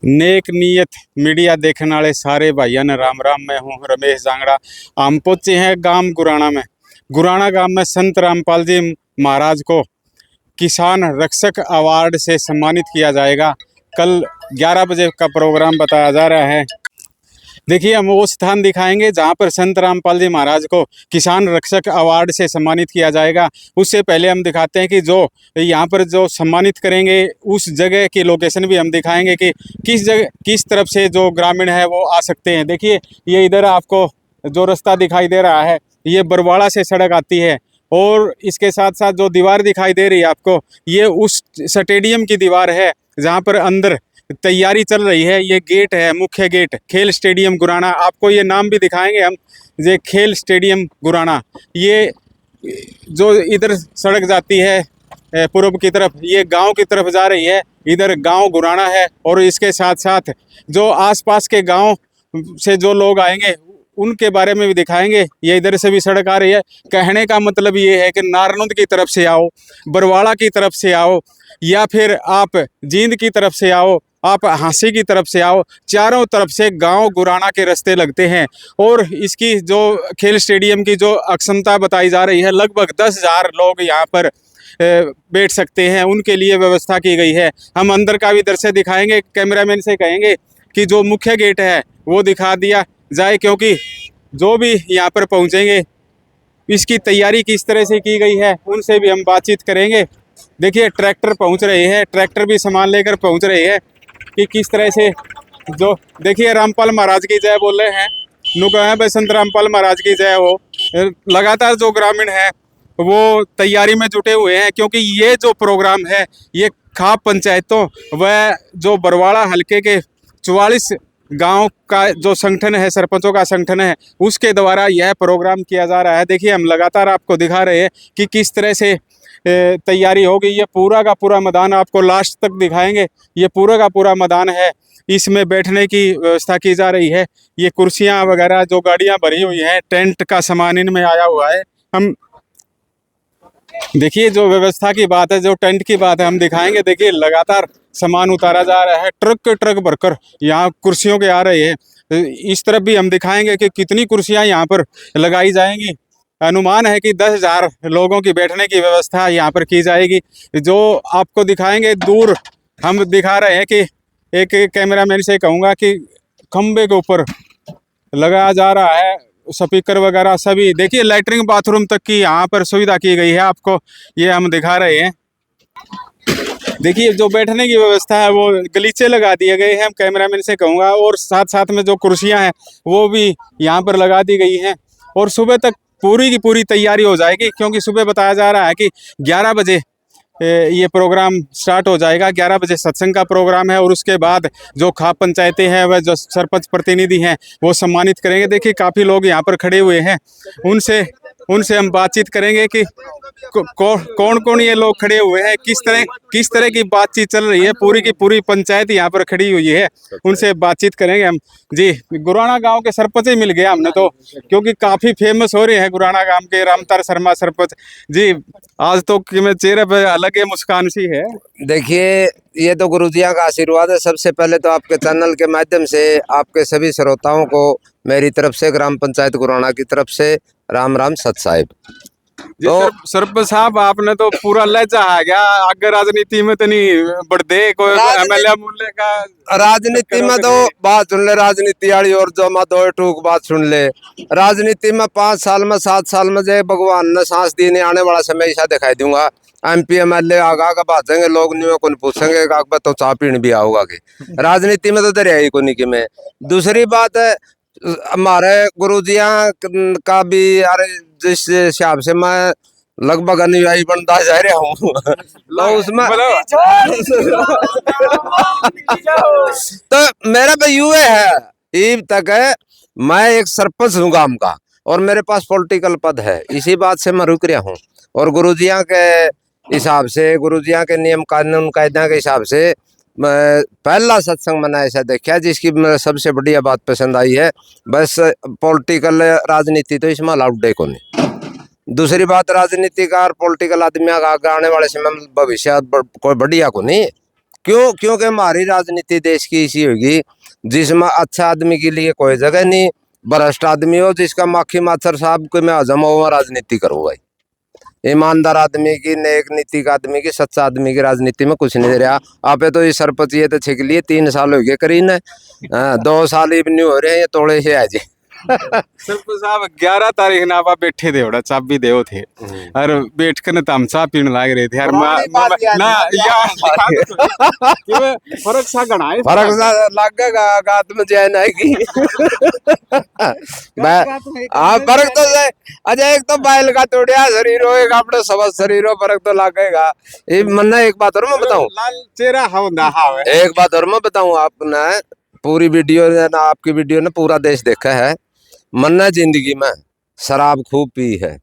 नेक नीयत मीडिया देखने वाले सारे भाइयों ने राम राम। मैं हूँ रमेश जांगड़ा। हम पहुंचे हैं गांव गुराना में। गुराना गांव में संत रामपाल जी महाराज को किसान रक्षक अवार्ड से सम्मानित किया जाएगा। कल 11 बजे का प्रोग्राम बताया जा रहा है। देखिए, हम वो स्थान दिखाएंगे जहां पर संत रामपाल जी महाराज को किसान रक्षक अवार्ड से सम्मानित किया जाएगा। उससे पहले हम दिखाते हैं कि जो यहाँ पर जो सम्मानित करेंगे उस जगह की लोकेशन भी हम दिखाएंगे कि किस जगह किस तरफ से जो ग्रामीण है वो आ सकते हैं। देखिए, ये इधर आपको जो रास्ता दिखाई दे रहा है ये बरवाड़ा से सड़क आती है, और इसके साथ साथ जो दीवार दिखाई दे रही है आपको, ये उस स्टेडियम की दीवार है जहाँ पर अंदर तैयारी चल रही है। ये गेट है, मुख्य गेट, खेल स्टेडियम गुराना। आपको ये नाम भी दिखाएंगे हम, ये खेल स्टेडियम गुराना। ये जो इधर सड़क जाती है पूर्व की तरफ, ये गांव की तरफ जा रही है। इधर गांव गुराना है, और इसके साथ साथ जो आसपास के गांव से जो लोग आएंगे उनके बारे में भी दिखाएंगे। ये इधर से भी सड़क आ रही है। कहने का मतलब ये है कि नारनौंद की तरफ से आओ, बरवाड़ा की तरफ से आओ, या फिर आप जींद की तरफ से आओ, आप हांसी की तरफ से आओ, चारों तरफ से गांव गुराना के रास्ते लगते हैं। और इसकी जो खेल स्टेडियम की जो अक्षमता बताई जा रही है, लगभग 10,000 लोग यहाँ पर बैठ सकते हैं, उनके लिए व्यवस्था की गई है। हम अंदर का भी दृश्य दिखाएंगे। कैमरामैन से कहेंगे कि जो मुख्य गेट है वो दिखा दिया जाए, क्योंकि जो भी यहाँ पर पहुँचेंगे इसकी तैयारी किस तरह से की गई है उनसे भी हम बातचीत करेंगे। देखिए, ट्रैक्टर पहुँच रहे हैं, ट्रैक्टर भी सामान लेकर पहुँच रहे हैं कि किस तरह से जो देखिए रामपाल महाराज की जय बोल रहे हैं। नुका है भाई, संत रामपाल महाराज की जय हो। लगातार जो ग्रामीण है वो तैयारी में जुटे हुए हैं, क्योंकि ये जो प्रोग्राम है ये खाप पंचायतों व जो बरवाड़ा हलके के 44 गांव का जो संगठन है, सरपंचों का संगठन है, उसके द्वारा यह प्रोग्राम किया जा रहा है। देखिए, हम लगातार आपको दिखा रहे हैं कि किस तरह से तैयारी होगी। ये पूरा का पूरा मैदान आपको लास्ट तक दिखाएंगे। ये पूरा का पूरा मैदान है, इसमें बैठने की व्यवस्था की जा रही है। ये कुर्सियां वगैरह जो गाड़ियां भरी हुई हैं, टेंट का सामान इनमें आया हुआ है। हम देखिए, जो व्यवस्था की बात है, जो टेंट की बात है, हम दिखाएंगे। देखिए, लगातार सामान उतारा जा रहा है, ट्रक के ट्रक भरकर यहाँ कुर्सियों के आ रहे हैं। इस तरफ भी हम दिखाएंगे कि कितनी कुर्सियां यहाँ पर लगाई जाएंगी। अनुमान है कि 10,000 लोगों की बैठने की व्यवस्था यहाँ पर की जाएगी। जो आपको दिखाएंगे दूर, हम दिखा रहे हैं कि एक कैमरामैन से कहूँगा कि खंबे के ऊपर लगाया जा रहा है स्पीकर वगैरह सभी। देखिए, लैट्रिन बाथरूम तक की यहाँ पर सुविधा की गई है। आपको ये हम दिखा रहे हैं। देखिए, जो बैठने की व्यवस्था है वो गलीचे लगा दिए गए हैं, हम कैमरामैन से कहूँगा, और साथ साथ में जो कुर्सियाँ हैं वो भी यहाँ पर लगा दी गई हैं। और सुबह तक पूरी की पूरी तैयारी हो जाएगी, क्योंकि सुबह बताया जा रहा है कि 11 बजे ये प्रोग्राम स्टार्ट हो जाएगा। 11 बजे सत्संग का प्रोग्राम है, और उसके बाद जो खाप पंचायतें हैं वह जो सरपंच प्रतिनिधि हैं वो सम्मानित करेंगे। देखिए, काफ़ी लोग यहाँ पर खड़े हुए हैं, उनसे हम बातचीत करेंगे कि कौन कौन ये लोग खड़े हुए हैं, किस तरह की बातचीत चल रही है। पूरी की पूरी पंचायत यहाँ पर खड़ी हुई है, उनसे बातचीत करेंगे हम। जी, गुराना गांव के सरपंच ही मिल गया हमने तो, क्योंकि काफ़ी फेमस हो रहे हैं गुराना गांव के रामतार शर्मा सरपंच जी। आज तो मेरे चेहरे पे अलग ही मुस्कान सी है। देखिए, ये तो गुरुजिया का आशीर्वाद है। सबसे पहले तो आपके चैनल के माध्यम से आपके सभी श्रोताओं को मेरी तरफ से, ग्राम पंचायत गुराना की तरफ से राम राम सत साहिब। तो सरपंच साहब, आपने तो पूरा लहजा आ गया। आगे राजनीति में तो नहीं बढ़ते कोई एमएलए मूल्य का। राजनीति में तो बात सुन ले, राजनीति वाली, और जो मैं दो टूक बात सुन ले। राजनीति में 5 साल में 7 साल में जो भगवान ने सांस दी, आने वाला समय ऐसा दिखाई दूंगा। MP MLA आगा का बातेंगे, लोग नहीं को पूछेंगे तो चाह पीने भी आओगा कि राजनीति में तो दरिया ही को नहीं कि मैं। दूसरी बात है, हमारे गुरुजिया का भी यार, जिस हिसाब से मैं लगभग अनुयायी बनता जा रहा हूँ तो उसमें तो मेरा तो यूं है, अब तक है मैं एक सरपंच हूँ गांव का, और मेरे पास पॉलिटिकल पद है। इसी बात से मैं रुक रहा हूँ। और गुरुजिया के हिसाब से, गुरुजिया के नियम कानून कायदा के हिसाब से पहला सत्संग मैंने ऐसा देखा जिसकी मेरे सबसे बढ़िया बात पसंद आई है। बस पॉलिटिकल राजनीति तो इसमें अलाउड है को नहीं। दूसरी बात, राजनीतिकार पॉलिटिकल आदमी आगे आने वाले समय में भविष्य कोई बढ़िया को नहीं। क्योंकि हमारी राजनीति देश की इसी होगी जिसमें अच्छा आदमी के लिए कोई जगह नहीं, भ्रष्ट आदमी हो जिसका माखी माछर साहब को मैं हजम हो राजनीति करूँ भाई। ईमानदार आदमी की, नेक नीति का आदमी की, सच्चा आदमी की राजनीति में कुछ नहीं दे रहा। आप तो ये सरपंच ये तो छिक लिए 3 साल हो गए करीन, 2 साल ही नहीं हो रहे हैं, ये तोड़े से आज सरपंच साहब 11 तारीख ना आप बैठे थे ओड़ा चाबी देव थे और बैठ कर न हम चाय पीने लाग रहे थे यार पुरानी बात याद ना है। या फर्क सा घना है फर्क लगेगा गात में जैन आएगी। हाँ फर्क तो है। अच्छा एक तो बैल का तोड़िया शरीर हो, एक अपने सब शरीर हो, फर्क तो लगेगा। ये मन्ना एक बात और मैं बताऊं, लाल चेहरा हवंदा हावे एक बात और मैं बताऊं, आपने पूरी वीडियो ना, आपकी वीडियो ने पूरा देश देखा है। मन्ना जिंदगी में शराब खूब पी है,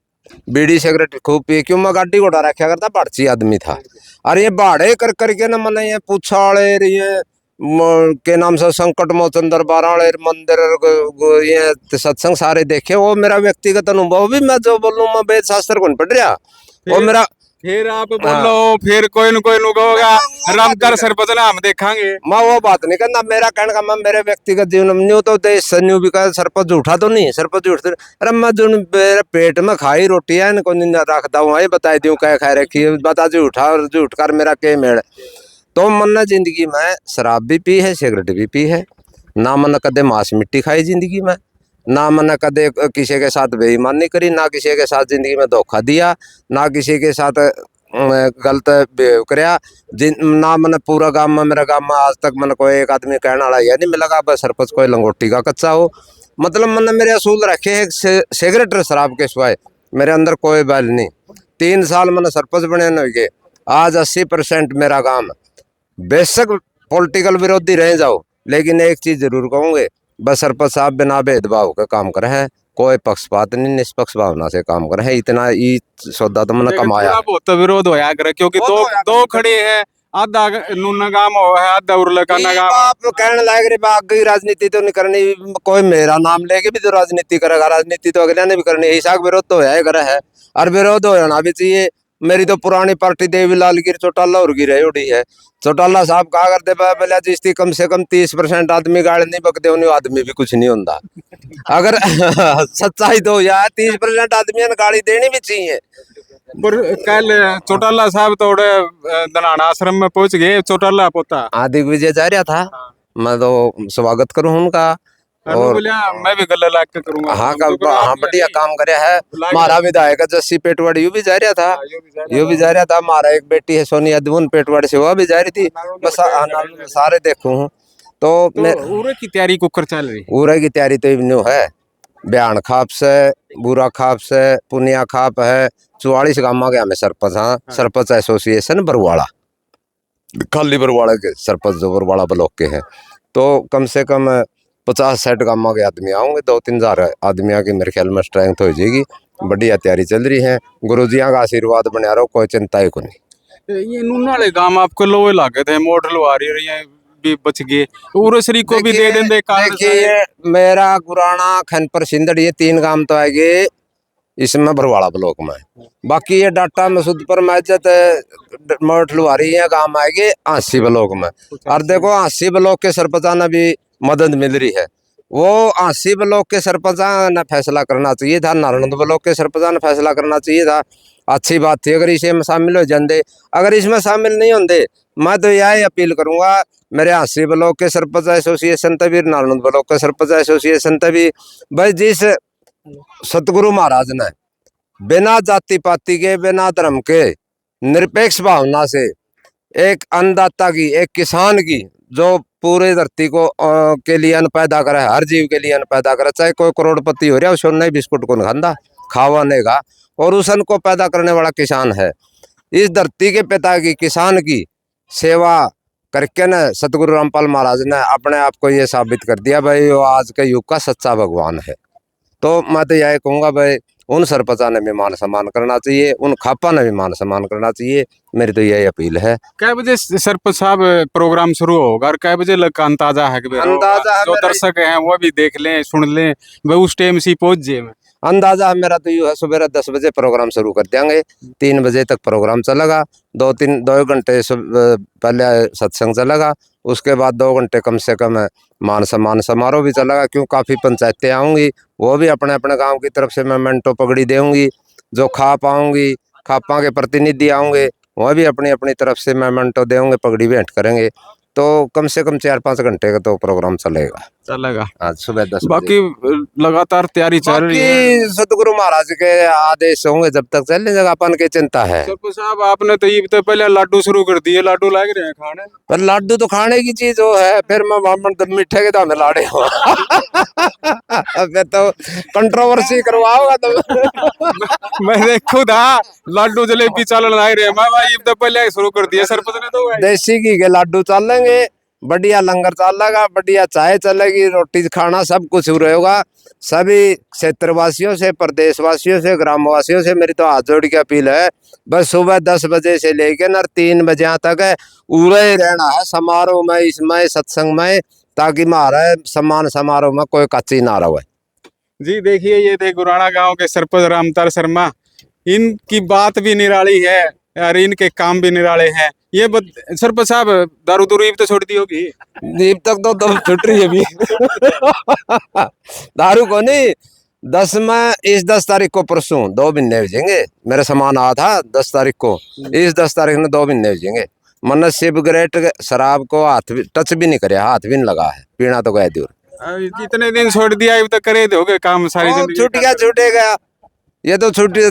बीड़ी सिगरेट खूब पी, क्यों मैं गाड़ी घोड़ा रखा करता, पाड़ची आदमी था। और ये भाड़े कर करके ना मैंने ये पूछाड़े ये के नाम से संकट मोचन दरबार वाले मंदिर ये सत्संग सारे देखे। वो मेरा व्यक्तिगत अनुभव भी, मैं जो बोलूं मैं वेद शास्त्र कौन पढ़ रहा, वो मेरा फिर आप बोलो फिर कोई न कोई होगा रामकर सरपंच ना हम देखांगे। मैं वो बात नहीं करना, मेरा कहने का मैं मेरे व्यक्तिगत जीवन में न्यू तो देश से न्यू भी कह सरपंच झूठा तो नहीं, सरपंच झूठ तो, अरे मैं जो मेरे पेट में खाई रोटी है इनको नहीं रखता हूँ, ये बता दूं क्या खा रखी है, बता झूठा और झूठ कर मेरा के मेड़। तो मन जिंदगी में शराब भी पी है, सिगरेट भी पी है, ना मन कदे मांस मिट्टी खाई जिंदगी में, ना मैंने कदे किसी के साथ बेईमानी करी, ना किसी के साथ जिंदगी में धोखा दिया, ना किसी के साथ गलत बिहेव कराया, ना मैंने पूरा गांव में, मेरा गांव में आज तक मैंने कोई एक आदमी कहने वाला या नहीं मिला बस सरपंच कोई लंगोटी का कच्चा हो। मतलब मैंने मेरे असूल रखे हैं सिगरेट और शराब के सिवाय मेरे अंदर कोई बैल नहीं। 3 साल मैंने सरपंच बने न गए, आज 80% मेरा काम, बेशक पॉलिटिकल विरोधी रह जाओ, लेकिन एक चीज जरूर कहूंगे, बस सरपंच साहब बिना भेदभाव का काम करे हैं, कोई पक्षपात नहीं, निष्पक्ष भावना से काम करे हैं, इतना ही सौदा तो मैंने कमाया। बहुत विरोध होया करे क्योंकि दो खड़े हैं, आधा नूना गांव हो है, आधा उरले का गांव। आप कहने लायक रे बाकी राजनीति तो नहीं करनी, कोई मेरा नाम लेके भी तो राजनीति करेगा, राजनीति तो अगले ने भी करनी, हिसाब विरोध तो है करे है, और विरोध हो जाना भी चाहिए। मेरी तो पुरानी पार्टी देवीलाल गिर चौटाला और गिर उड़ी है। चौटाला साहब कहा करते पहले जिसकी कम से कम 30% आदमी गाड़ नहीं बकते, उन्हें आदमी भी कुछ नहीं होता। अगर सच्चाई तो यार 30% आदमी ने गाड़ी देनी भी चाहिए। पर कल चौटाला साहब तो दनाना आश्रम में पहुंच गए, चौटाला पोता आदि विजय जा रहा था, मैं तो स्वागत करूं उनका, और मैं भी गले लाग के करूंगा। हाँ हाँ बढ़िया काम करे है। हमारा विधायक जस्सी पेटवाड़ी यू भी जा रहा था, यू भी जा रहा था। हमारा एक बेटी है सोनिया दुन पेटवाड़ी से, वो भी जा रही थी। बस सारे देखू हूँ तो उरे की तैयारी कुकर चल रही, उरे की तैयारी तो न्यू है। ब्यान खाप से, बुरा खाप से, पुनिया खाप है, 44 गाँव के हमें सरपंच। हाँ सरपंच एसोसिएशन बरवाड़ा, खाली बरवाड़ा के सरपंच जो बरवाड़ा ब्लॉक के हैं, तो कम से कम 50-60 गाँव के आदमी आऊंगे, 2-3 हजार आदमियों की मेरे ख्याल में स्ट्रेंथ हो जाएगी। बढ़िया तैयारी चल रही है, गुरुजिया का आशीर्वाद बना रहो, कोई चिंता ही को नहीं। ये नूना वाले गांव आपको लोहे लागे थे, मोटर लवा रही है भी बच गए, उरसरी को भी दे देंगे। देखिए मेरा गुराना खनपर सिंदड़ ये 3 गांव तो आएंगे इसमें बरवाड़ा ब्लॉक में, बाकी ये डाटा मसूदपुर मैजत मोट लुहारी है गांव आएंगे 80 ब्लॉक में। और देखो 80 ब्लॉक के सरपंचा ने भी मदद मिल रही है, वो 80 ब्लॉक के सरपंचा ने फैसला करना चाहिए था, नारायण ब्लॉक के सरपंचा ने फैसला करना चाहिए था। अच्छी बात थी अगर इसमें शामिल हो जाते, अगर इसमें शामिल नहीं होते मैं तो यही अपील करूंगा मेरे 80 ब्लॉक के सरपंच एसोसिएशन तभी, नारायण ब्लॉक के सरपंच एसोसिएशन तभी, भाई जिस सतगुरु महाराज ने बिना जाति पाति के, बिना धर्म के, निरपेक्ष भावना से एक अन्नदाता की, एक किसान की, जो पूरे धरती को के लिए अन्न पैदा करे, हर जीव के लिए अन्न पैदा करे, चाहे कोई करोड़पति हो रहा है उसे नहीं बिस्कुट को खांदा खावा नेगा, और उस अन्न को पैदा करने वाला किसान है। इस धरती के पिता की, किसान की सेवा करके न सतगुरु रामपाल महाराज ने अपने आप को ये साबित कर दिया भाई वो आज के युग का सच्चा भगवान है। तो मैं तो यही कहूँगा भाई उन सरपंचा ने भी मान सम्मान करना चाहिए, उन खापा ने भी मान सम्मान करना चाहिए, मेरी तो यही अपील है। कै बजे सरपंच साहब प्रोग्राम शुरू होगा और कै बजे लग का अंदाजा है कि अंदाजा जो दर्शक हैं वो भी देख लें, सुन लें, वह उस टाइम से पहुंच जाए? अंदाजा मेरा तो यूँ है, सुबह 10 बजे प्रोग्राम शुरू कर देंगे, 3 बजे तक प्रोग्राम चलेगा। 2 घंटे पहले सत्संग चलेगा, उसके बाद 2 घंटे कम से कम मान सम्मान समारोह भी चलेगा। क्यों, काफ़ी पंचायतें आऊँगी, वो भी अपने अपने गांव की तरफ से मेमेंटो पगड़ी देंगी। जो खापा के प्रतिनिधि आऊँगे, वह भी अपनी अपनी तरफ से मेमेंटो देंगे, पगड़ी भेंट करेंगे। तो कम से कम 4-5 घंटे का तो प्रोग्राम चलेगा। चलेगा। आज सुबह 10 बजे। बाकी लगातार तैयारी चल रही है। बाकी सतगुरु महाराज के आदेश होंगे जब तक चलने जगह, अपन की चिंता है। सरपंच साहब, आपने तो ईद तो पहले लाडू शुरू कर दिए, लाडू लाग रहे हैं खाने। पर लाडू तो खाने की चीज वो है, फिर मैं ब्राह्मण तो मीठे के दाम लाड़े हो। फिर तो कंट्रोवर्सी करवाओगा तो। मैंने खुद लाडू जलेबी चालन लाग रहे हैं, मैं भाई ईद तो पहले शुरू कर दिया सरपंच ने तो भाई। देसी घी के लाडू चलेंगे, बढ़िया लंगर चलेगा, बढ़िया चाय चलेगी, रोटी खाना सब कुछ रहेगा। सभी क्षेत्रवासियों से, प्रदेशवासियों से, ग्रामवासियों से मेरी तो हाथ जोड़ के अपील है, बस सुबह 10 बजे से लेके न 3 बजे तक है उड़े ही रहना है समारोह में, इसमें सत्संग में, ताकि हमारा सम्मान समारोह में कोई कच्ची ना रहे। जी देखिए, ये थे गुराना गांव के सरपंच रामतार शर्मा। इनकी बात भी निराली है और इनके काम भी निराले हैं। ये सरपंच साहब, दारू दूरू तो छोड़ दी होगी? दीप तक तो दम छुट रही है अभी। दारू को नहीं, 10 तारीख को परसों 2 महीने भेजेंगे। मेरा सामान आया था 10 तारीख को, इस 10 तारीख में 2 महीने भेजेंगे। मन सिगरेट शराब को हाथ भी टच भी नहीं करे, हाथ भी नहीं लगा है, पीना तो गए दूर। कितने दिन छोड़ दिया, अब तक करे दोगे काम सारी जिंदगी? छूटेगा। ये तो छुट्टी,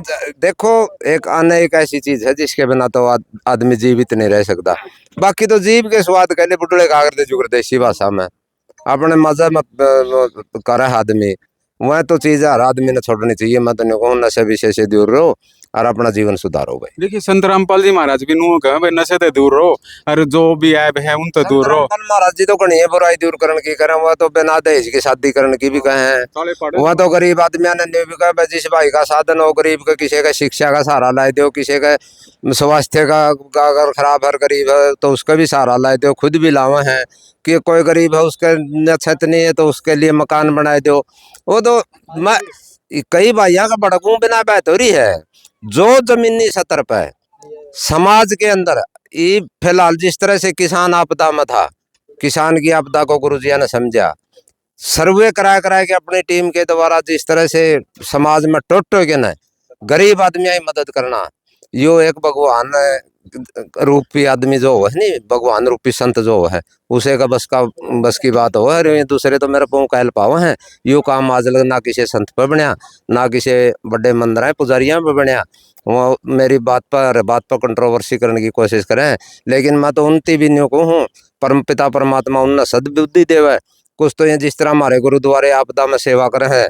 देखो एक अन्न एक ऐसी चीज है जिसके बिना तो आदमी जीवित नहीं रह सकता। बाकी तो जीव के स्वाद कहले बुटड़े कागरदे जुगर देसी भाषा में अपने मजे में करे आदमी, वह तो चीज हर आदमी ने छोड़नी चाहिए। मैं तो नहीं कहूँ नशे विषय से दूर रहो और अपना जीवन सुधारो भाई। देखिए, संत रामपाल जी महाराज भी नु कहे भाई नशे ते दूर रहो और जो भी ऐब है उन तो दूर रहो। महाराज जी तो कहीं बुराई दूर करने की करें, वह तो बिना दहेज की शादी करने की भी कहे हैं। वह तो गरीब आदमी ने भी कहा जिस भाई का साधन हो गरीब का, किसी का शिक्षा का सहारा ला दो, किसी का स्वास्थ्य का अगर खराब है गरीब है तो उसका भी सहारा ला दो, खुद भी लावे हैं कि कोई गरीब है उसके छत नहीं है तो उसके लिए मकान बनाए दो। वो तो मैं कई भाइयों का भड़कू बिना बेहतरी है। जो जमीनी सतर पे समाज के अंदर ये फिलहाल जिस तरह से किसान आपदा में था, किसान की आपदा को गुरुजी ने समझा, सर्वे करा के अपनी टीम के द्वारा जिस तरह से समाज में टोट के न गरीब आदमियों की मदद करना, यो एक भगवान रूपी आदमी जो है नहीं, भगवान रूपी संत जो है उसे का बस की बात हो। अरे दूसरे तो मेरे पाँव कहल पावे हैं, यो काम आज लग ना किसी संत पे बनया, ना किसी बड़े मंदिर है पुजारियां पे बनया। वो मेरी बात पर कंट्रोवर्सी करने की कोशिश करें, लेकिन मैं तो उनती भी नहीं कहूँ। परम पिता परमात्मा उन्हें सद्बुद्धि देवे। कुछ तो ये जिस तरह हमारे गुरुद्वारे आपदा में सेवा करे हैं,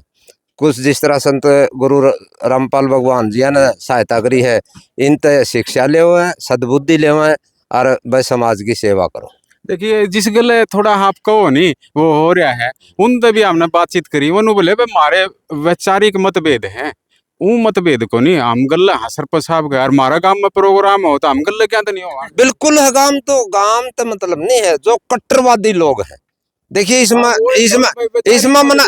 कुछ जिस तरह संत गुरु रामपाल भगवान जी ने सहायता करी है, इन ते शिक्षा ले हुए हैं, सद्बुद्धि ले हुए हैं और भाई समाज की सेवा करो। देखिए, जिस गले थोड़ा आप कहो नहीं वो हो रहा है, उन भी हमने बातचीत करी। वो बोले भाई हमारे वैचारिक मतभेद हैं, वो मतभेद को नहीं हम गल्ला। हाँ सरपंच साहब का हमारा गांव में प्रोग्राम हो तो हम गल्ला क्या तो नहीं होगा। बिल्कुल है, गांव तो मतलब नहीं है। जो कट्टरवादी लोग हैं, देखिए इसमें मैंने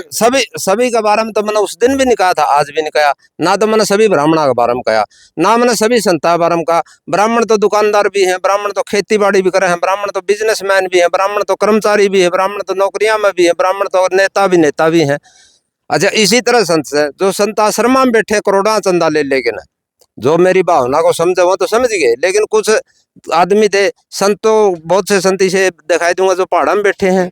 सभी के बारे में तो मैंने उस दिन भी नहीं कहा था, आज भी नहीं कहा ना। तो मैंने सभी ब्राह्मणों के बारे में कहा ना, मैंने सभी संता के बारे में कहा। ब्राह्मण तो दुकानदार भी हैं, ब्राह्मण तो खेती बाड़ी भी करे हैं, ब्राह्मण तो बिजनेसमैन भी है, ब्राह्मण तो कर्मचारी भी है, ब्राह्मण तो नौकरियां में भी है, ब्राह्मण तो नेता भी हैं। अच्छा, इसी तरह संत है जो संत आश्रम में बैठे करोड़ा चंदा ले लेके ना, जो मेरी भावना को समझे वो तो समझ गए। लेकिन कुछ आदमी थे संतों, बहुत से संत से दिखाई दूंगा जो पहाड़ा में बैठे हैं,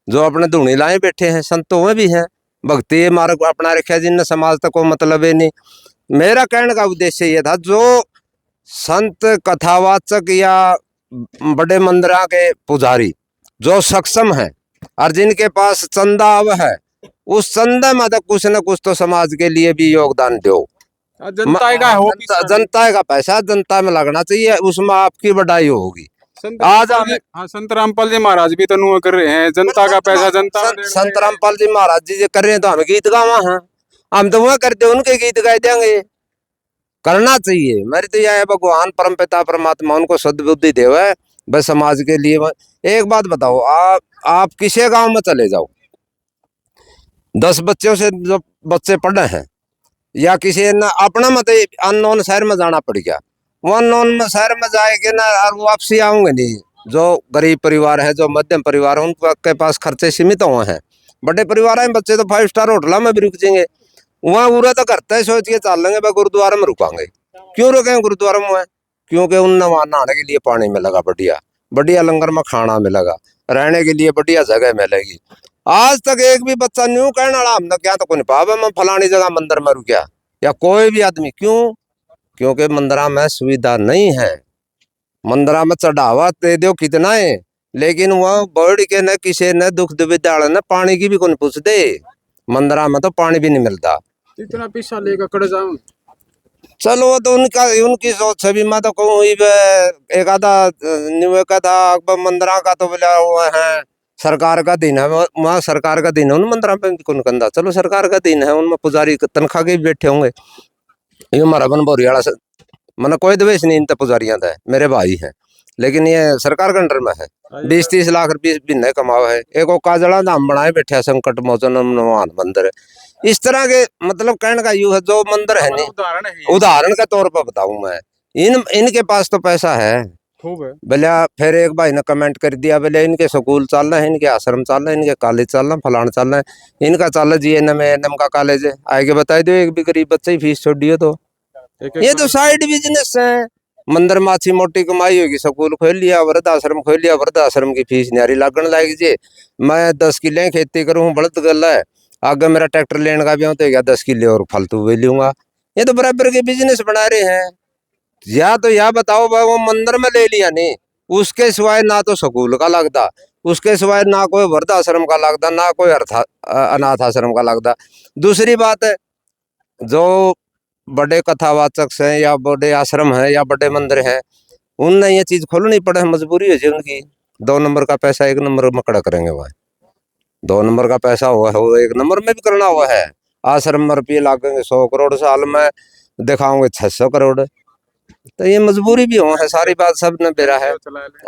जो अपने धुनी लाए बैठे हैं, संतों में भी हैं, भक्ति मार्ग अपना रखा जिनने समाज तक को मतलब है नहीं। मेरा कहने का उद्देश्य ये था, जो संत कथावाचक या बड़े मंदिरा के पुजारी जो सक्षम है और जिनके पास चंदा अब है, उस चंदा में तो कुछ न कुछ तो समाज के लिए भी योगदान दो। जनता का पैसा जनता में लगना चाहिए, उसमें आपकी बढ़ाई होगी। आज संत रामपाल जी महाराज भी तो कर रहे हैं, जनता का पैसा जनता। संत रामपाल जी महाराज जी कर रहे हैं तो हम गीत गावा हैं, हम तो वह करते उनके गीत गाए देंगे। करना चाहिए। मेरी तो यह है भगवान परम पिता परमात्मा उनको सद्बुद्धि देवे बस समाज के लिए। एक बात बताओ, आप किसी गांव में चले जाओ, 10 बच्चों से जो बच्चे पढ़े हैं या किसी ने अपना मत अननोन शहर में जाना पड़ गया, वो अननोन शहर में जाएंगे ना और वापसी आऊंगे नहीं। जो गरीब परिवार है, जो मध्यम परिवार है, उनके पास खर्चे सीमित हुए हैं। बड़े परिवार हैं, बच्चे तो 5 स्टार होटल में भी रुक जाएंगे, वहाँ पूरा तो करता है सोच के चल लेंगे भाई गुरुद्वारा में रुकांगे। क्यों रुकेंगे गुरुद्वारा में? क्योंकि उन वहां नहाने के लिए पानी मिलेगा, बढ़िया बढ़िया लंगर में खाना मिलेगा, रहने के लिए बढ़िया जगह मिलेगी। आज तक एक भी बच्चा न्यू कहने वाला हमने क्या तो कोई पावा मैं फलानी जगह मंदिर में रुकिया, या कोई भी आदमी। क्यों? क्योंकि मंदिरा में सुविधा नहीं है। मंदिरा में चढ़ावा दे दो कितना है, लेकिन वह बढ़ के न किसी ने दुख दुविधा ने पानी की भी कौन पूछ दे। मंदिरा में तो पानी भी नहीं मिलता। इतना पैसा लेकर कड़ जाऊं। चलो वो तो उनका उनकी सोच है भी। मैं तो कहूँ एक आधा न्यू का था मंदिरा का तो बोला वो है सरकार का दिन है, वहाँ सरकार का दिन है, उन मंदिरा पे कौन कंधा। चलो सरकार का दिन है, उनमें पुजारी तनख्वाह के भी बैठे होंगे। ये हमारा बन बोरियाला से मैंने कोई द्वेष नहीं इन पुजारियां था, मेरे भाई हैं, लेकिन ये सरकार के अंडर में है। 20-30 लाख रुपये महीने कमाओ है। एक वो काजड़ा धाम बनाए बैठे है, संकट मोचन हनुमान मंदिर है। इस तरह के मतलब कहने का यू है, जो मंदिर है नहीं, उदाहरण के तौर पर बताऊं मैं, इनके पास तो पैसा है खूब है। बोले फिर एक भाई ने कमेंट कर दिया बोले इनके स्कूल चलना है, इनके आश्रम चलना है, इनके कॉलेज चलना, फलाना चलना है, इनका चल GNM ANM का कॉलेज है, आगे बता दो एक भी गरीब बच्चे की फीस छोड़ दियो तो। ये तो साइड बिजनेस है। मंदिर में अच्छी मोटी कमाई होगी, स्कूल खोल लिया, वृद्धाश्रम खोल लिया, वृद्धाश्रम की फीस न्यारी लागण लाएगी जी। मैं 10 किले खेती करूँ बड़त गल है, आगे मेरा ट्रैक्टर लेने का भी हो तो 10 किले और फालतू भी लूंगा। ये तो बराबर के बिजनेस बना रहे हैं। या तो या बताओ भाई वो मंदिर में ले लिया नहीं, उसके सिवाय ना तो स्कूल का लगता, उसके सिवाय ना कोई वृद्धाश्रम का लगता, ना कोई अनाथ आश्रम का लगता। दूसरी बात है, जो बड़े कथावाचक हैं या बड़े आश्रम हैं या बड़े मंदिर हैं, उनने ये चीज खोलनी पड़े, मजबूरी है उनकी। 2 नंबर का पैसा 1 नंबर में कड़ा करेंगे वह। 2 नंबर का पैसा हुआ है वो 1 नंबर में भी करना हुआ है। आश्रम में रुपये लागेंगे 100 करोड़, साल में दिखाओगे 600 करोड़। तो ये मजबूरी भी हो है, सारी बात सब ने बेरा है।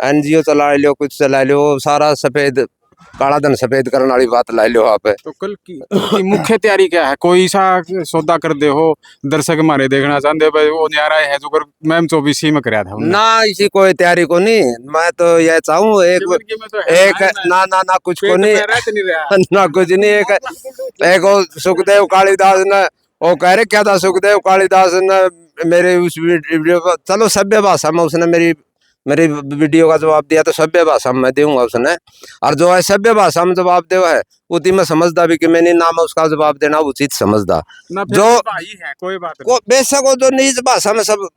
NGO चला लो, कुछ चला लो, सारा सफेद काला धन सफेद करने वाली बात ला लो आप। तो कल की मुख्य तैयारी क्या है? कोई सा सौदा कर दे हो, दर्शक हमारे देखना चाहते भाई वो न्यारा है जो कर मैम 24 में कराया था ना, इसी कोई तैयारी को नहीं। मैं तो ये चाहूँ एक ना ना ना कुछ को नहीं ना कुछ नहीं। एक सुखदेव कालिदास ने वो कह रहे क्या था, सुखदेव कालिदास ने मेरे उस वीडियो पर, चलो सभ्य भाषा में उसने मेरी वीडियो का जवाब दिया, तो सभ्य भाषा में दूंगा उसने। और जो है सभ्य भाषा में जवाब दे है उतनी में समझदा भी कि मैंने नाम उसका जवाब देना उचित समझदा। जो भाई है कोई बात को बेशक वो जो नीच भाषा में सब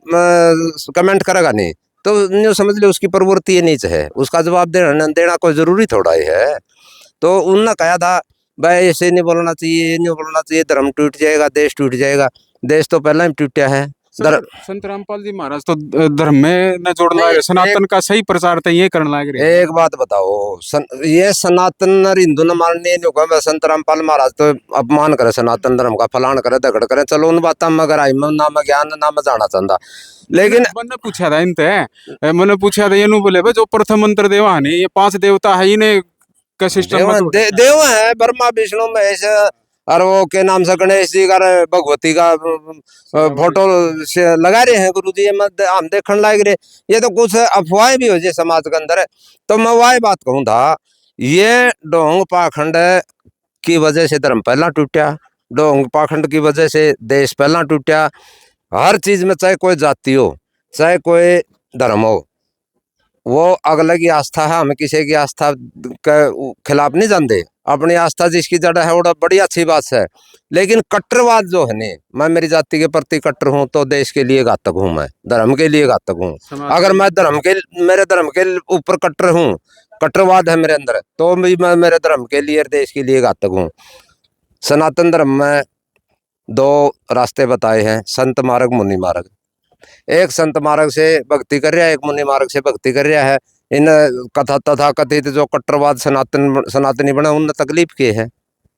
कमेंट करेगा नहीं, तो न्यू समझ लो उसकी प्रवृत्ति नीच है, उसका जवाब देना कोई जरूरी थोड़ा ही है। तो उनने कहा था भाई ऐसे नहीं बोलना चाहिए, ये नहीं बोलना चाहिए, धर्म टूट जाएगा, देश टूट जाएगा। देश तो पहले ही टूटा है। संत रामपाल जी महाराज तो धर्म में न जोड़ना है, सनातन का सही प्रचार तो ये करना है। एक बात बताओ, ये सनातन और हिंदू न मानने नहीं, संत रामपाल महाराज तो अपमान करे सनातन धर्म का, फलान करे झगड़ करे। चलो उन बातों में अगर आई ना मैं ज्ञान ना मैं जाना चाहता, लेकिन मैंने पूछा था इनते, मैंने पूछा था ये नु बोले जो प्रथम मंत्र देवा नहीं, ये 5 देवता है इन्हें का सिस्टम देव है ब्रह्मा विष्णु महेश, और वो के नाम से गणेश जी का भगवती का फोटो से लगा रहे हैं गुरु जी। हम देखने लायक रहे, ये तो कुछ अफवाहें भी हो जाए समाज के अंदर। तो मैं वही बात कहूँ था, ये ढोंग पाखंड की वजह से धर्म पहला टूटा, ढोंग पाखंड की वजह से देश पहला टूटा। हर चीज में चाहे कोई जाति हो, चाहे कोई धर्म हो, वो अगले की आस्था है, हम किसी की आस्था के खिलाफ नहीं जानते। अपनी आस्था जिसकी जड़ है वो बड़ी अच्छी बात है, लेकिन कट्टरवाद जो है नहीं, मैं मेरी जाति के प्रति कट्टर हूँ तो देश के लिए घातक हूँ, मैं धर्म के लिए घातक हूँ। अगर मैं मेरे धर्म के ऊपर कट्टर हूँ, कट्टरवाद है मेरे अंदर, तो मैं मेरे धर्म के लिए देश के लिए घातक हूँ। सनातन धर्म में 2 रास्ते बताए हैं, संत मार्ग मुनि मार्ग। एक संत मार्ग से भक्ति कर रहा है, एक मुनि मार्ग से भक्ति कर रहा है। इन तथा कथित जो कट्टरवाद सनातनी बने उन तकलीफ की है,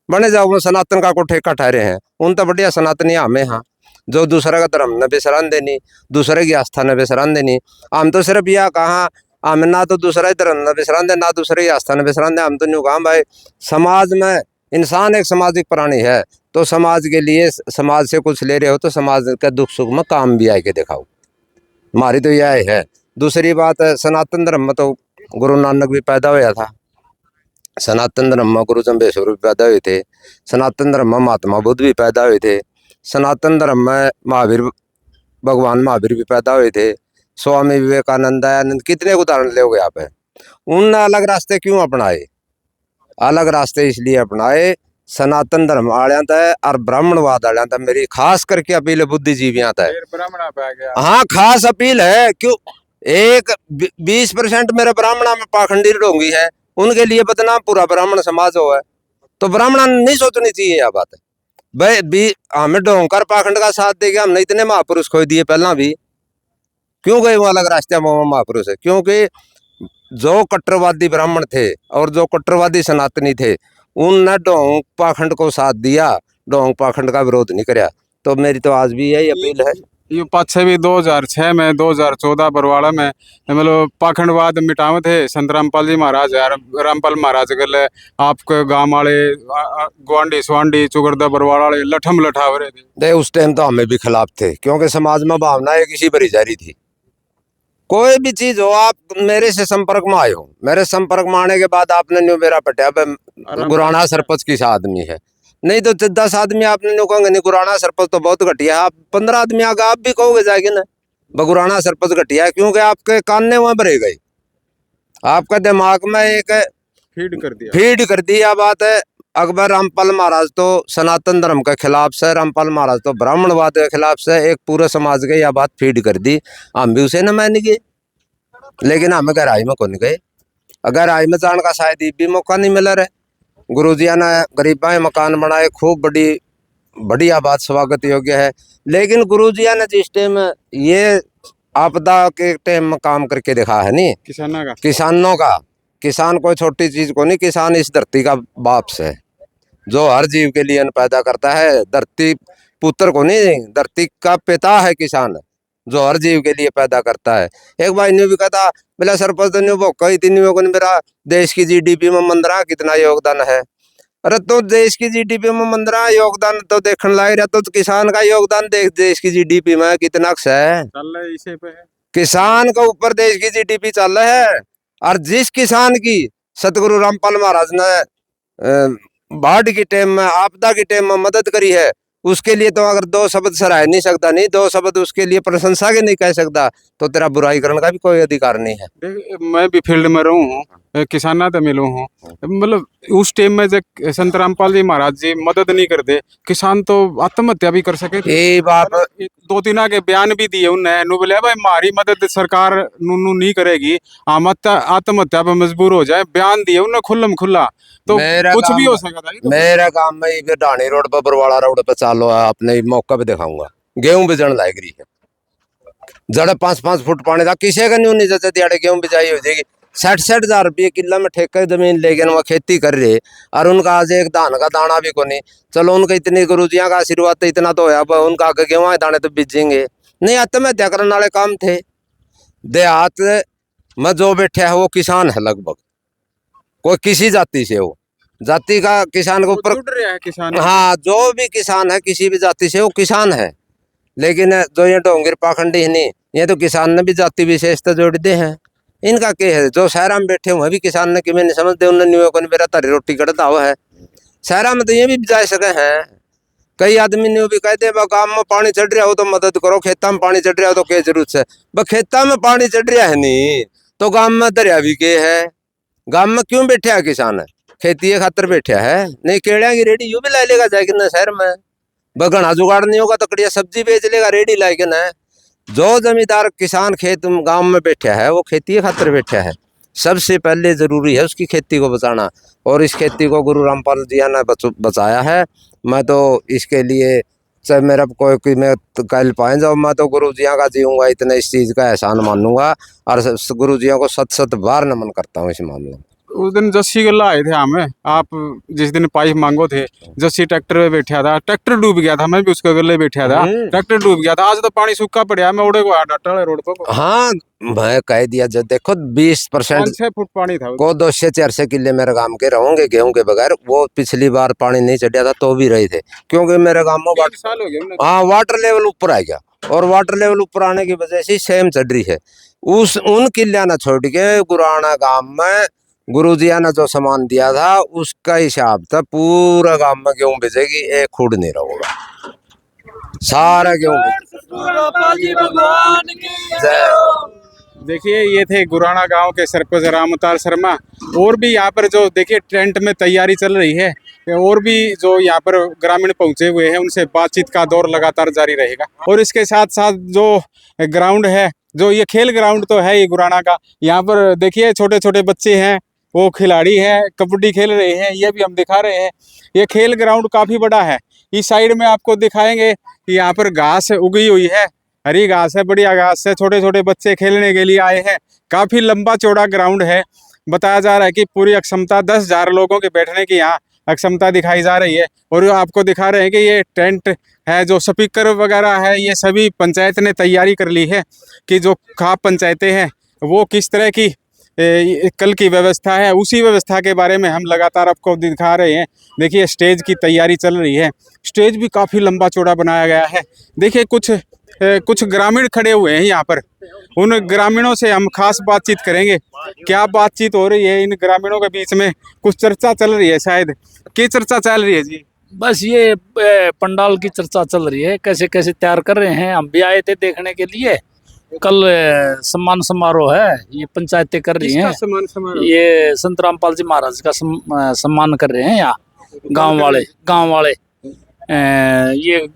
बने जाओ वो सनातन का को ठेका ठहरे हैं, उन तो बढ़िया सनातनी हमें हाँ, जो दूसरे का धर्म न बेसरान देनी, दूसरे की आस्था न बेसरान देनी। हम तो सिर्फ यह कहा हम ना तो दूसरा ही धर्म न बेसरान दे, ना दूसरे की आस्था न बेसरान दे। हम तो न्यू कहा भाई समाज में इंसान एक सामाजिक प्राणी है, तो समाज के लिए समाज से कुछ ले रहे हो तो समाज के दुख सुख में काम भी आए के दिखाओ। हमारी तो यह है। दूसरी बात है, सनातन धर्म में तो गुरु नानक भी पैदा हुआ था, सनातन धर्म में गुरु जम्बेश्वर भी पैदा हुए थे, सनातन धर्म में महात्मा बुद्ध भी पैदा हुए थे, सनातन धर्म में भगवान महावीर भी पैदा हुए थे, स्वामी विवेकानंद, दयानंद, कितने उदाहरण लोगे आप। उनने अलग रास्ते क्यों अपनाए? अलग रास्ते इसलिए अपनाए, सनातन धर्म आलिया था और ब्राह्मणवाद आलिया था मेरी खास करके अपील है बुद्धिजीवियों था। ब्राह्मणा पे आ गया। हाँ, खास अपील है। क्यों? एक 20% मेरे ब्राह्मणा में पाखंडी ढोंगी है, उनके लिए बदनाम पूरा ब्राह्मण समाज हो है, तो ब्राह्मणा नहीं सोचनी चाहिए यह बात है। भाई हमें ढोंकर पाखंड का साथ देके हमने इतने महापुरुष खो दिए पहला भी, क्यों गए वो अलग रास्ते में महापुरुष है? क्योंकि जो कट्टरवादी ब्राह्मण थे और जो कट्टरवादी सनातनी थे, उनने ढोंग पाखंड को साथ दिया, ढोंग पाखंड का विरोध नहीं कराया। तो मेरी तो आज भी यही अपील है। ये पाछे भी 2006 में 2014 बरवाड़ा में मतलब पाखंडवाद मिटावे थे संत रामपाल जी महाराज यार, रामपाल महाराज गले आपके गांव वाले गुआंढी स्वांडी चुगरदा बरवाड़ा वाले लठम लठाव रहे थे। दे उस टाइम तो हमें भी खिलाफ थे, क्योंकि समाज में भावना एक इसी भरी जा रही थी। कोई भी चीज हो, आप मेरे से संपर्क में आए हो, मेरे संपर्क में आने के बाद आपने न्यू मेरा पटिया गुराना सरपंच किस आदमी है, नहीं तो 10 आदमी आपने न्यू कहोगे नहीं गुराना सरपंच तो बहुत घटिया। आप 15 आदमी आगे आप भी कहोगे जाएंगे ना गुराना सरपंच घटिया है, क्योंकि आपके कान ने वहां भरे गए, आपका दिमाग में एक फीड कर दिया बात है। अकबर रामपाल महाराज तो सनातन धर्म के खिलाफ से, रामपाल महाराज तो ब्राह्मणवाद के खिलाफ से, एक पूरे समाज के यह बात फीड कर दी। हम भी उसे न मान गए, लेकिन हमें गहराई में कौन गए, गहराई में जाने का शायद भी मौका नहीं मिला रहे। गुरुजिया ने गरीबा मकान बनाए, खूब बढ़िया बात, स्वागत योग्य है। लेकिन गुरुजिया ने जिस टाइम ये आपदा के टाइम में काम करके दिखा है नहीं, किसानों का, किसान कोई छोटी चीज को नहीं, किसान इस धरती का बाप से, जो हर जीव के लिए अन्न पैदा करता है। धरती पुत्र को नहीं, धरती का पिता है किसान, जो हर जीव के लिए पैदा करता है। एक भाई ने भी कहता बोला सरपंच तो नहीं भोका इतनी मेरा देश की जीडीपी में 15 कितना योगदान है। अरे तो देश की जीडीपी में 15 योगदान तो देखने लायक रहा, तो किसान का योगदान देख देश की जीडीपी में कितना है, इसे पे है। किसान के ऊपर देश की जीडीपी चल रहा है। और जिस किसान की सतगुरु रामपाल महाराज ने बाढ़ की टाइम में, आपदा की टाइम में मदद करी है, उसके लिए तो अगर 2 शब्द सराह नहीं सकता, नहीं 2 शब्द उसके लिए प्रशंसा के नहीं कह सकता, तो तेरा बुराई करने का भी कोई अधिकार नहीं है। मैं भी फील्ड में रहूं हूँ, किसाना तो मिलूं हूँ, मतलब उस टाइम में जब संत रामपाल जी महाराज जी मदद नहीं करते, किसान तो आत्महत्या भी कर सके थे। ये बात 2-3 के बयान भी दिए उन्हें, बोले भाई हमारी मदद सरकार नू नहीं करेगी, हम आत्महत्या पे मजबूर हो जाए, बयान दिए उन्हें खुल्लम खुल्ला, तो कुछ भी हो सकता था। मेरा काम में ये ढाणी रोड पर, बरवाड़ा रोड पर चालो, अपने मौका पे दिखाऊंगा, गेहूं बिजन लायक रही है, जड़ 5-5 फुट पानी था, किसी का नहीं जैसे दिहाड़े गेहूं बिजाई हो जाएगी। 60-60 हजार रुपये किला में ठेके जमीन लेके वहाँ खेती कर रहे, और उनका आज एक धान का दाना भी को नहीं। चलो उनका इतनी गुरुजिया का आशीर्वाद तो इतना तो है, उनका आगे गेहूं दाने तो बीजेंगे नहीं, आत्महत्या करने वाले काम थे। देहात में जो बैठे है वो किसान है, लगभग कोई किसी जाति से हो, जाति का किसान के ऊपर, हाँ जो भी किसान है किसी भी जाति से वो किसान है। लेकिन जो ये डोंगर पाखंडी है नहीं, ये तो किसान ने भी जाति विशेषता जोड़ दे हैं। इनका क्या है, जो शहरा में बैठे हुए भी किसान ने कि नहीं समझते, उन्होंने मेरा तारी रोटी कटता हुआ है। शहरा में तो ये भी जा सके हैं, कई आदमी ने भी कहते हैं गाँव में पानी चढ़ रहा हो तो मदद करो, खेता में पानी चढ़ रहा हो तो क्या जरूरत है। खेता में पानी चढ़ रहा है नहीं तो गाँव में दरिया भी के है, गाँव में क्यों बैठे है किसान, खेती खातर बैठे है नहीं, केड़िया की रेडी यू भी ला लेगा जाके ना शहर में, घना जुगाड़ नहीं होगा तो कड़िया सब्जी बेच लेगा रेडी लाके ना। जो जमींदार किसान खेत गांव में बैठा है वो खेती खातर बैठा है, सबसे पहले जरूरी है उसकी खेती को बचाना, और इस खेती को गुरु रामपाल जी ने बचाया है। मैं तो इसके लिए चाहे मेरा कोई मैं तो कल पाए जाओ, मैं तो गुरु जिया का जीऊँगा, इतना इस चीज़ का एहसान मानूंगा और गुरु जिया को 7-7 बार नमन करता हूँ इस मामले में। उस दिन जस्सी गल्ला आए थे हमें, आप जिस दिन पाइप मांगो थे, जस्सी ट्रैक्टर में बैठा था, ट्रैक्टर डूब गया था, मैं भी उसके गले बैठा था, ट्रैक्टर डूब गया था। आज तो पानी सूखा पड़ा, मैं उड़े को आ डाटा रोड पर। हाँ मैं कह दिया, जब देखो 20% 5-6 फुट पानी था। को 2 से 4 किले मेरे गांव के रहोगे गेहूं के बगैर। वो पिछली बार पानी नहीं चढ़िया था तो भी रहे थे, क्योंकि मेरे गांव में 1 साल हो गया। हाँ वाटर लेवल ऊपर आ गया, और वाटर लेवल ऊपर आने की वजह से सेम चढ़ रही है। उन किला ना छोड़ के गुराना गांव में गुरुजिया ने जो सामान दिया था उसका हिसाब था, पूरा गांव में गेहूं बेचेगी, एक खुड नहीं रहोगा, सारा गेहूं। देखिए ये थे गुराना गांव के सरपंच रामताल शर्मा। और भी यहाँ पर जो देखिए टेंट में तैयारी चल रही है, और भी जो यहाँ पर ग्रामीण पहुंचे हुए हैं उनसे बातचीत का दौर लगातार जारी रहेगा। और इसके साथ साथ जो ग्राउंड है, जो ये खेल ग्राउंड तो है ये गुराना का, यहाँ पर देखिए छोटे छोटे बच्चे हैं, वो खिलाड़ी हैं, कबड्डी खेल रहे हैं, ये भी हम दिखा रहे हैं। ये खेल ग्राउंड काफी बड़ा है। इस साइड में आपको दिखाएंगे कि यहाँ पर घास उगी हुई है, हरी घास है, बढ़िया घास है, छोटे छोटे बच्चे खेलने के लिए आए हैं। काफी लंबा चौड़ा ग्राउंड है। बताया जा रहा है कि पूरी अक्षमता 10,000 लोगों के बैठने की यहाँ अक्षमता दिखाई जा रही है। और आपको दिखा रहे हैं कि ये टेंट है, जो स्पीकर वगैरह है, ये सभी पंचायत ने तैयारी कर ली है कि जो खाप पंचायतें हैं वो किस तरह की कल की व्यवस्था है, उसी व्यवस्था के बारे में हम लगातार आपको दिखा रहे हैं। देखिए स्टेज की तैयारी चल रही है, स्टेज भी काफ़ी लंबा चौड़ा बनाया गया है। देखिए कुछ ग्रामीण खड़े हुए हैं यहाँ पर, उन ग्रामीणों से हम खास बातचीत करेंगे। क्या बातचीत हो रही है इन ग्रामीणों के बीच में, कुछ चर्चा चल रही है शायद। क्या चर्चा चल रही है जी? बस ये पंडाल की चर्चा चल रही है, कैसे कैसे तैयार कर रहे हैं। हम भी आए थे देखने के लिए। कल सम्मान समारोह है, ये पंचायतें कर रही हैं। सम्मान समारोह? ये संत रामपाल जी महाराज का सम्मान कर रहे हैं यहाँ गांव वाले। ये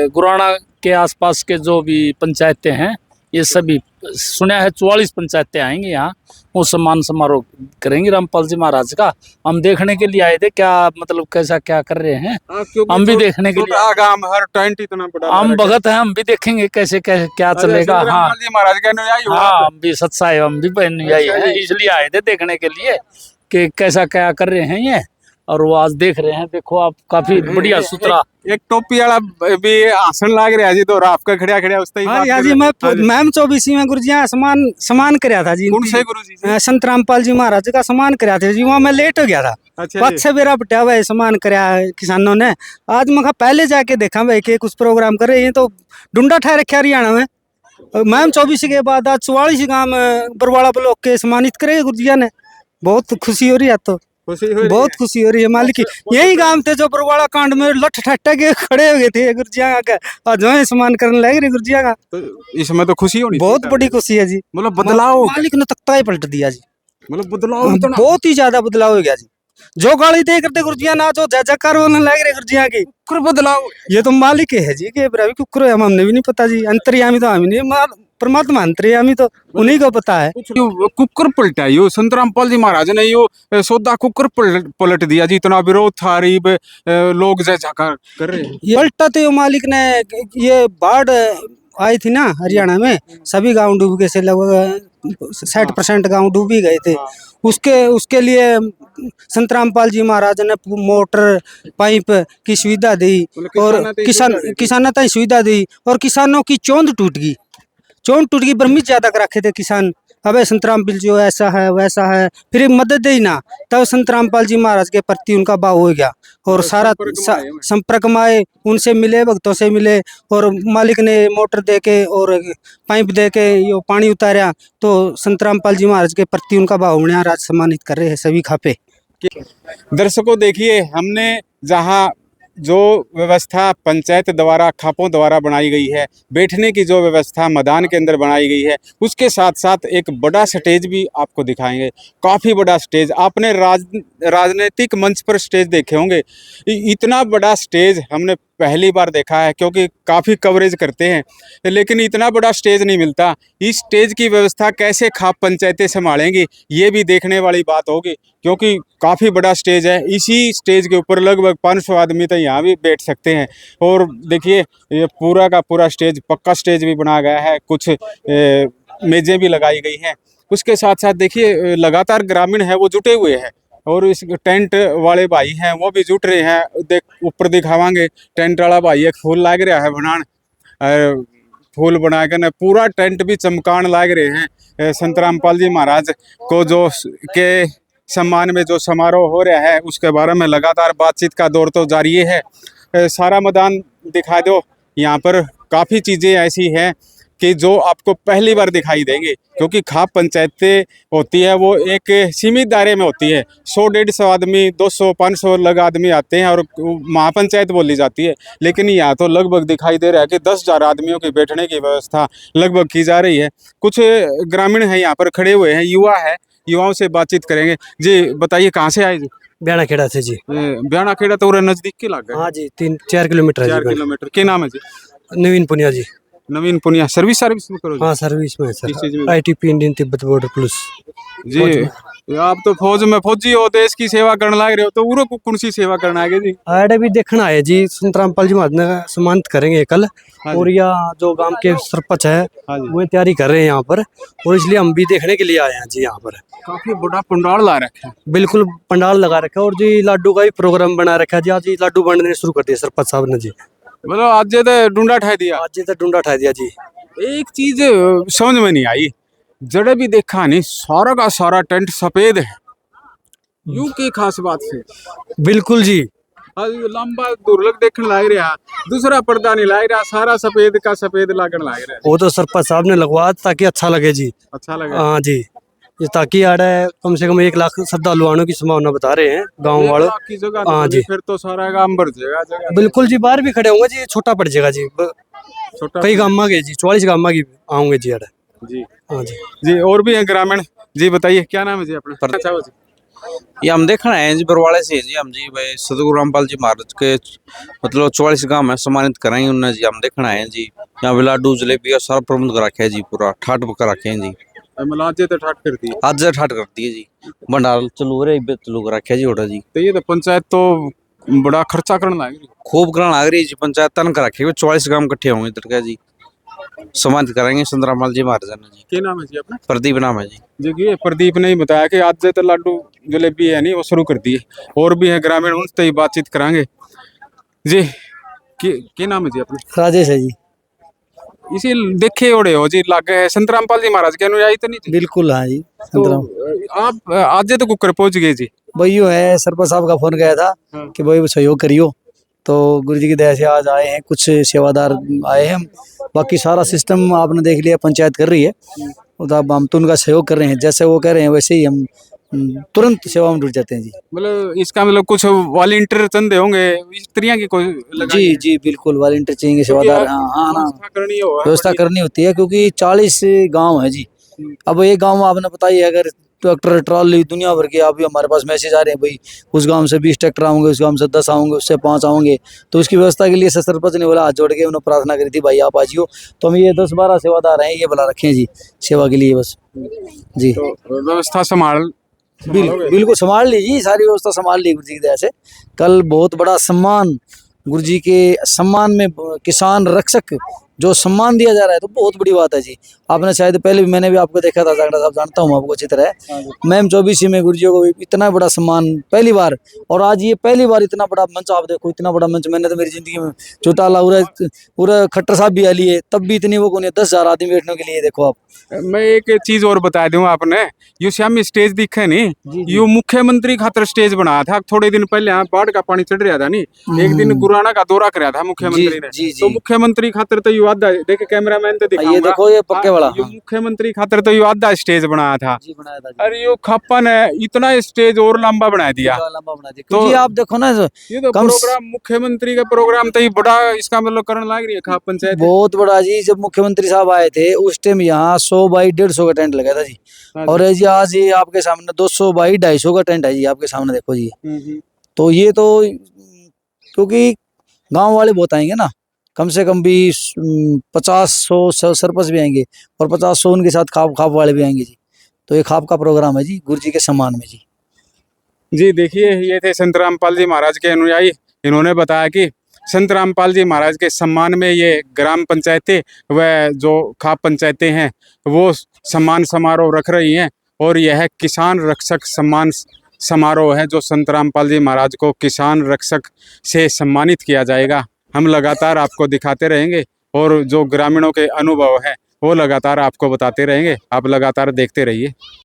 गुराना के आसपास के जो भी पंचायतें हैं, ये सभी सुना है 44 पंचायतें आएंगी यहाँ, वो सम्मान समारोह करेंगे रामपाल जी महाराज का। हम देखने के लिए आए थे, क्या मतलब कैसा क्या कर रहे हैं, हम भी देखने के लिए। गांव हर टेंट इतना बड़ा, हम भगत हैं, हम भी देखेंगे कैसे कैसे क्या चलेगा। हाँ महाराज का अनुयायी हो? हाँ हम भी सत्साई, हम भी अनुयायी हैं, इसलिए आए थे देखने के लिए कि कैसा क्या कर रहे हैं ये। और वो आज देख रहे हैं, देखो आप, काफी बढ़िया सुथरा। एक टोपी वाला भी आसन लाग रहा जी, तो आपका खड़िया खड़िया उस हाँ जी, मैं 24 में गुरुजिया समान कराया था जी। कौन से गुरु जी? संत रामपाल जी महाराज का समान कराया था जी। वहाँ मैं लेट हो गया था। अच्छा 5-6 बेरा बटा हुआ समान कराया किसानों ने। आज मैं पहले जाके देखा भाई कि कुछ प्रोग्राम कर रहे हैं, तो ढूंढा ठा रखा हरियाणा में। मैम 24 के बाद आज 44 गांव बरवाड़ा ब्लॉक के सम्मानित करे गुरुजिया ने। बहुत खुशी हो रही है, तो बहुत खुशी हो रही है मालिक। यही गांव थे जो बरवाड़ा कांड में लठ ठट्टा के खड़े हो गए थे गुरुजिया का, और जो है सम्मान करने लगे रहे गुरुजिया का। तो इसमें तो खुशी होनी, बहुत बड़ी खुशी है जी। मतलब बदलाव, मालिक ने तख्ता ही पलट दिया जी। मतलब बदलाव बहुत ही ज्यादा बदलाव हो गया जी। जो गाली दे करते गुरुजिया ना, जो जयकार होने लग रहे गुरुजिया की, बदलाव ये तो मालिक है जी के कुकर हमने भी नहीं पता जी। अंतर्यामी तो हम नहीं, परमात्मा अंतर्यामी तो उन्हीं को पता है। कुकर पलटा यो संत रामपाल जी महाराज ने, यो सौदा कुकर पलट दिया जी। इतना विरोध था, गरीब लोग जयकार कर रहे हैं। पलटा तो मालिक ने, ये बाढ़ आई थी ना हरियाणा में, सभी गांव डूब गए से, लगभग 60% गांव डूब ही गए थे। उसके लिए संत रामपाल जी महाराज ने मोटर पाइप की सुविधा दी, और किसानों तक सुविधा दी, और किसानों की चोंद टूट गई, बर्मी ज्यादा कर रखे थे किसान। अबे संत रामपाल जी ऐसा है वैसा है, फिर मदद दे ना, तब संत रामपाल जी महाराज के प्रति उनका भाव हो गया, और सारा संपर्क में आए, उनसे मिले, भक्तों से मिले, और मालिक ने मोटर दे के और पाइप दे के ये पानी उतारा, तो संत रामपाल जी महाराज के प्रति उनका भाव होने आज सम्मानित कर रहे हैं सभी खापे। दर्शकों देखिए, हमने जहाँ जो व्यवस्था पंचायत द्वारा, खापों द्वारा बनाई गई है, बैठने की जो व्यवस्था मैदान के अंदर बनाई गई है, उसके साथ साथ एक बड़ा स्टेज भी आपको दिखाएंगे। काफ़ी बड़ा स्टेज, आपने राजनीतिक मंच पर स्टेज देखे होंगे, इतना बड़ा स्टेज हमने पहली बार देखा है, क्योंकि काफ़ी कवरेज करते हैं, लेकिन इतना बड़ा स्टेज नहीं मिलता। इस स्टेज की व्यवस्था कैसे खाप पंचायतें संभालेंगी, ये भी देखने वाली बात होगी, क्योंकि काफ़ी बड़ा स्टेज है। इसी स्टेज के ऊपर लगभग 500 आदमी तो यहाँ भी बैठ सकते हैं। और देखिए ये पूरा का पूरा स्टेज, पक्का स्टेज भी बनाया गया है, कुछ मेज़ें भी लगाई गई हैं। उसके साथ साथ देखिए लगातार ग्रामीण है वो जुटे हुए हैं और इस टेंट वाले भाई हैं वो भी जुट रहे हैं। देख ऊपर दिखावांगे टेंट वाला भाई एक फूल लाग रहा है बनान, फूल बना के ना पूरा टेंट भी चमकान लाग रहे हैं। संत रामपाल जी महाराज को जो के सम्मान में जो समारोह हो रहा है उसके बारे में लगातार बातचीत का दौर तो जारी है। सारा मैदान दिखा दो, यहाँ पर काफ़ी चीज़ें ऐसी हैं कि जो आपको पहली बार दिखाई देंगे, क्योंकि खाप पंचायतें होती है वो एक सीमित दायरे में होती है। 100-150 आदमी, 200-500 लग आदमी आते हैं और महापंचायत बोली जाती है। लेकिन यहाँ तो लगभग दिखाई दे रहा है कि 10,000 आदमियों की बैठने की व्यवस्था लगभग की जा रही है। कुछ ग्रामीण हैं यहाँ पर खड़े हुए हैं, युवा है, युवाओं से बातचीत करेंगे। जी बताइए कहाँ से आए जी? ब्याणा खेड़ा से जी। ब्याणा खेड़ा तो उरे नजदीक के लग गए। हाँ जी, 3-4 किलोमीटर है 4 जी। किलोमीटर। क्या नाम है जी? नवीन पुनिया जी। नवीन पुनिया। सर्विस में करो जी? हाँ सर्विस में है किस चीज सर, में? ITP Indian Tibet border police. जी आप तो फौज में फौजी हो, देश की सेवा करने लग रहे हो, तो उरो को कौन सी सेवा करना है जी? आड़े भी देखना है जी, संत रामपाल जी महाराज ने सम्मानित करेंगे कल। हाँ जी। और यहाँ जो गांव के सरपंच है हाँ जी। वो तैयारी कर रहे हैं यहाँ पर, और इसलिए हम भी देखने के लिए आए हैं जी यहाँ पर। काफी बड़ा पंडाल ला रखा है। बिल्कुल पंडाल लगा रखा है, और जी लाडू का भी प्रोग्राम बना रखा है जी। आज जी लाडू बांटने शुरू कर दिया सरपंच साहब ने जी। मतलब आज जे तो डूंडा ठा दिया। आज जी तो डूंडा उठा दिया जी। एक चीज समझ में नहीं आई, जड़े भी देखा नहीं सारा का सारा टेंट सफेद है, यूं की खास बात से बिल्कुल जी। आज लंबा दुर्लभ देखने लग रहा, दूसरा पर्दा नहीं लग रहा, सारा सफेद का सफेद लगन लग रहा है। वो तो सरपंच साहब ने लगवा ताकि अच्छा लगे जी। अच्छा लगा। हाँ जी, ये ताकि आड़ा कम से कम 1 लाख श्रद्धालु आने की संभावना बता रहे हैं गांव वालों। की जगह हाँ हाँ जी। फिर तो सारा काम भर जाएगा जगह। बिल्कुल जी, बाहर भी खड़े होंगे जी, छोटा पड़ जाएगा जी। छोटा कई गाँव में गए जी, 44 गाँव में आऊंगे जी आड़ा। जी। हाँ जी। जी और भी हैं ग्रामीण। जी बताइए क्या नाम है जी अपना? अच्छा हो जी। ये हम देखना है जी, बरवाड़े से जी। हम जी भाई सतगुरु रामपाल जी महाराज के मतलब 44 गांव में सम्मानित कराएंगे उन्हें जी। हम देखना है जी, यहाँ पे लाडू जलेबी और सारा प्रबंध कर रखे है जी, पूरा ठाट पका रखे हैं जी। मलाजे तो ठाट कर दी। आज ठाट कर दी है जी, भंडार चलू रहे चलू कर रखे है जी ओटा जी। तो ये तो पंचायत तो बड़ा खर्चा करने लग रही। खूब करना लग रही है जी, पंचायत तन कर रखे 44 गांव इकट्ठे होंगे तड़का जी, सम्मानित कराएंगे संत रामपाल जी महाराज ने जी। क्या नाम है जी अपना? प्रदीप नाम है जी। जी ये प्रदीप ने ही बताया कि आज से तो लाडू जलेबी है नहीं वो शुरू कर दिए। और भी है ग्रामीण, उनसे ही बातचीत कराएंगे। जी क्या नाम है जी अपना? राजेश है जी। इसी देखे ओढ़े हो जी, लागे है संत रामपाल जी महाराज के अनुयायी तो नहीं जी? बिल्कुल हाँ जी। तो आप आज तो कुकर पहुंच गए जी। भाई यो है, सरपंच साहब का फोन गया था हाँ। कि भाई सहयोग करियो, तो गुरु जी की दया से आज आए हैं, कुछ सेवादार आए हैं। बाकी सारा सिस्टम आपने देख लिया, पंचायत कर रही है, तो अब हम तो उनका सहयोग कर रहे हैं। जैसे वो कह रहे हैं वैसे ही हम तुरंत सेवा में जुट जाते हैं जी। मतलब इसका मतलब कुछ वॉलंटियर चंदे होंगे, स्त्रियां की कोई लगाई जी है? जी बिल्कुल, वॉलंटियर चाहिए, सेवादार। हाँ हाँ हाँ, व्यवस्था करनी हो व्यवस्था करनी होती है, क्योंकि 40 गांव है जी। अब एक गांव आपने बताइए, अगर ट्रैक्टर ट्रॉली दुनिया भर के अभी हमारे पास मैसेज आ रहे हैं, भाई उस गांव से 20 ट्रैक्टर आएंगे, उस गांव से 10 आएंगे, उससे 5 आएंगे, तो उसकी व्यवस्था के लिए सरपंच ने बोला, हाथ जोड़ के उन्होंने प्रार्थना करी थी, भाई आप आ जियो। तो हम ये 10-12 सेवादार हैं, ये बुला रखे हैं जी सेवा के लिए बस जी। तो व्यवस्था संभालोगे? बिल्कुल संभाल ली जी, सारी व्यवस्था संभाल ली गुरु जी की दया से। कल बहुत बड़ा सम्मान, गुरु जी के सम्मान में किसान रक्षक जो सम्मान दिया जा रहा है, तो बहुत बड़ी बात है जी। आपने शायद पहले भी, मैंने भी आपको देखा था जागड़ा साहब, जानता हूँ आपको अच्छी तरह। मैम 24 में गुरु जी को इतना बड़ा सम्मान पहली बार, और आज ये पहली बार इतना बड़ा मंच, आप देखो इतना बड़ा मंच मैंने तो मेरी जिंदगी में चौटाला पूरा खट्टर साहब भी आ लिए, तब भी इतनी वो कौन 10,000 आदमी बैठने के लिए। देखो आप, मैं एक चीज और बता दूं आपने, यू श्याम स्टेज दिखे नहीं, यू मुख्यमंत्री खातर स्टेज बनाया था। थोड़े दिन पहले यहाँ बाढ़ का पानी चढ़ रहा था नहीं, एक दिन गुराना का दौरा कराया था मुख्यमंत्री ने। जी, तो मुख्यमंत्री खातर तो यू आधा देखे, कैमरामैन तो ये दिखाऊंगा, देखो ये पक्के वाला। यू मुख्यमंत्री खातर तो यू आधा स्टेज बनाया था। जी बनाया था जी। अरे यू खप्पन है, इतना स्टेज और लंबा बना दिया। लंबा बना दिया जी। आप देखो ना, ये तो कम प्रोग्राम मुख्यमंत्री का प्रोग्राम तो ये बड़ा, इसका मतलब करने लग रही है खाप पंचायत। बहुत बड़ा जी। जब मुख्यमंत्री साहब आए थे उस टाइम यहाँ 100 बाई 150 का टेंट लगा था जी। और ये जी आज ये आपके सामने 200 बाई 250 का टेंट है जी, आपके सामने देखो जी। तो ये तो क्योंकि गांव वाले बहुत आएंगे ना, कम से कम भी 50-100 सरपंच भी आएंगे, और 50-100 उनके साथ खाप वाले भी आएंगे जी। तो ये खाप का प्रोग्राम है जी, गुरु जी के सम्मान में जी। जी देखिए, ये थे संत रामपाल जी महाराज के अनुयायी। इन्होंने बताया कि संत रामपाल जी महाराज के सम्मान में ये ग्राम पंचायतें व जो खाप पंचायतें हैं वो सम्मान समारोह रख रही हैं। और यह किसान रक्षक सम्मान समारोह है जो संत रामपाल जी महाराज को किसान रक्षक से सम्मानित किया जाएगा। हम लगातार आपको दिखाते रहेंगे और जो ग्रामीणों के अनुभव है वो लगातार आपको बताते रहेंगे। आप लगातार देखते रहिए।